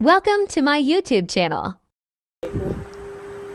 Welcome to my YouTube channel.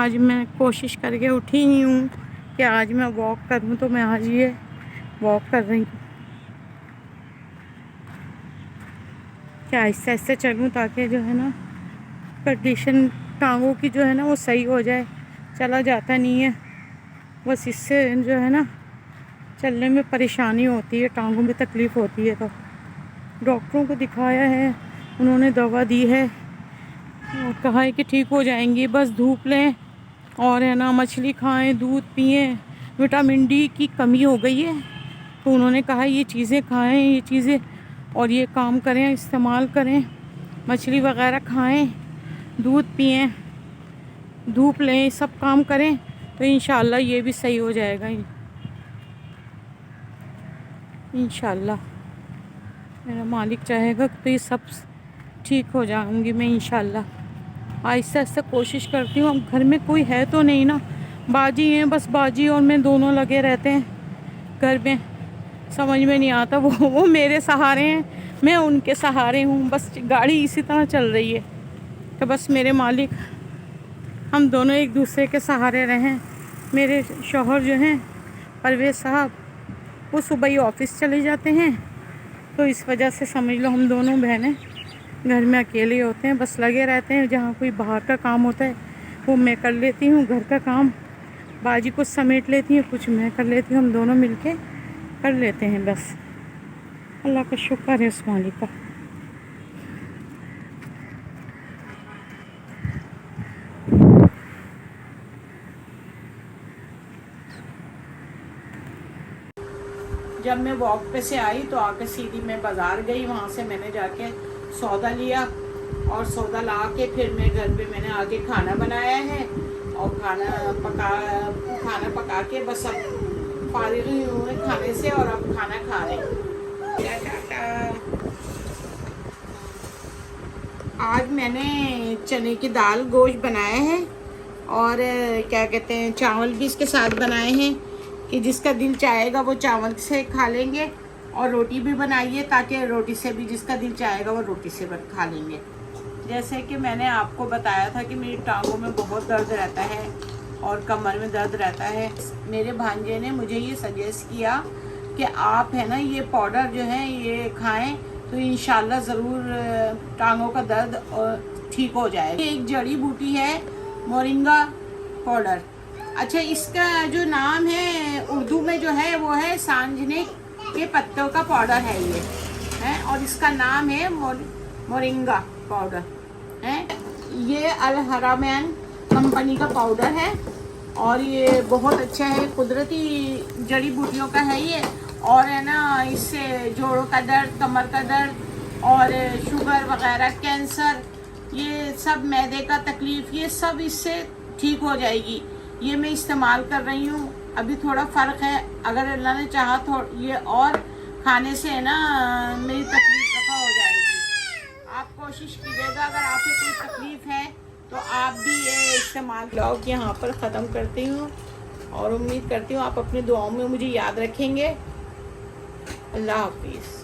آج میں کوشش کر کے اٹھی ہی ہوں کہ آج میں واک کروں، تو میں آج یہ واک کر رہی ہوں کہ آہستہ آہستہ چلوں تاکہ جو ہے نا کنڈیشن ٹانگوں کی جو ہے نا وہ صحیح ہو جائے. چلا جاتا نہیں ہے، بس اس سے جو ہے نا چلنے میں پریشانی ہوتی ہے، ٹانگوں میں تکلیف ہوتی ہے. تو ڈاکٹروں کو دکھایا ہے، انہوں نے دوا دی ہے اور کہا ہے کہ ٹھیک ہو جائیں گی. بس دھوپ لیں اور ہے نا مچھلی کھائیں، دودھ پئیں. وٹامن ڈی کی کمی ہو گئی ہے، تو انہوں نے کہا یہ چیزیں کھائیں، یہ چیزیں اور یہ کام کریں، استعمال کریں، مچھلی وغیرہ کھائیں، دودھ پئیں، دھوپ لیں، سب کام کریں تو انشاءاللہ یہ بھی صحیح ہو جائے گا. انشاءاللہ میرا مالک چاہے گا تو یہ سب ٹھیک ہو جاؤں گی میں انشاءاللہ. آہستہ آہستہ کوشش کرتی ہوں. اب گھر میں کوئی ہے تو نہیں نا، باجی ہیں، بس باجی اور میں دونوں لگے رہتے ہیں گھر میں. سمجھ میں نہیں آتا، وہ میرے سہارے ہیں، میں ان کے سہارے ہوں. بس گاڑی اسی طرح چل رہی ہے کہ بس میرے مالک ہم دونوں ایک دوسرے کے سہارے رہیں. میرے شوہر جو ہیں پرویز صاحب، وہ صبح ہی آفس چلے جاتے ہیں، تو اس وجہ سے سمجھ لو ہم دونوں بہنیں گھر میں اکیلے ہوتے ہیں، بس لگے رہتے ہیں. جہاں کوئی باہر کا کام ہوتا ہے وہ میں کر لیتی ہوں، گھر کا کام باجی کچھ سمیٹ لیتی ہیں، کچھ میں کر لیتی ہوں، ہم دونوں مل کے کر لیتے ہیں. بس اللہ کا شکر ہے اس مالک کا. جب میں واک پہ سے آئی تو آ کے سیدھی میں بازار گئی، وہاں سے میں نے جا کے سودا لیا اور سودا لا کے پھر میں گھر پہ میں نے آگے کھانا بنایا ہے اور کھانا پکا کے بس اب فارغ ہوئی ہوں کھانے سے اور اب کھانا کھا رہے ہیں. آج میں نے چنے کی دال گوشت بنایا ہے اور کیا کہتے ہیں چاول بھی اس کے ساتھ بنائے ہیں کہ جس کا دل چاہے گا وہ چاول سے کھا لیں گے، اور روٹی بھی بنائیے تاکہ روٹی سے بھی جس کا دل چاہے گا وہ روٹی سے کھا لیں گے. جیسے کہ میں نے آپ کو بتایا تھا کہ میری ٹانگوں میں بہت درد رہتا ہے اور کمر میں درد رہتا ہے. میرے بھانجے نے مجھے یہ سجیسٹ کیا کہ آپ ہے نا یہ پاؤڈر جو ہے یہ کھائیں تو انشاءاللہ ضرور ٹانگوں کا درد ٹھیک ہو جائے گا. ایک جڑی بوٹی ہے مورنگا پاؤڈر. اچھا، اس کا جو نام ہے اردو میں جو ہے وہ ہے سانجنے کے پتوں کا پاؤڈر ہے یہ ہے، اور اس کا نام ہے مورنگا پاؤڈر ہے. یہ الحرمین کمپنی کا پاؤڈر ہے اور یہ بہت اچھا ہے، قدرتی جڑی بوٹیوں کا ہے یہ. اور ہے نا اس سے جوڑوں کا درد، کمر کا درد اور شوگر وغیرہ، کینسر، یہ سب معدے کا تکلیف، یہ سب اس سے ٹھیک ہو جائے گی. یہ میں استعمال کر رہی ہوں. ابھی تھوڑا فرق ہے، اگر اللہ نے چاہا تو یہ اور کھانے سے نا میری تکلیف رفع ہو جائے گی. آپ کوشش کیجیے گا، اگر آپ کو کوئی تکلیف ہے تو آپ بھی یہ استعمال. بلاگ یہاں پر ختم کرتی ہوں اور امید کرتی ہوں آپ اپنی دعاؤں میں مجھے یاد رکھیں گے. اللہ حافظ.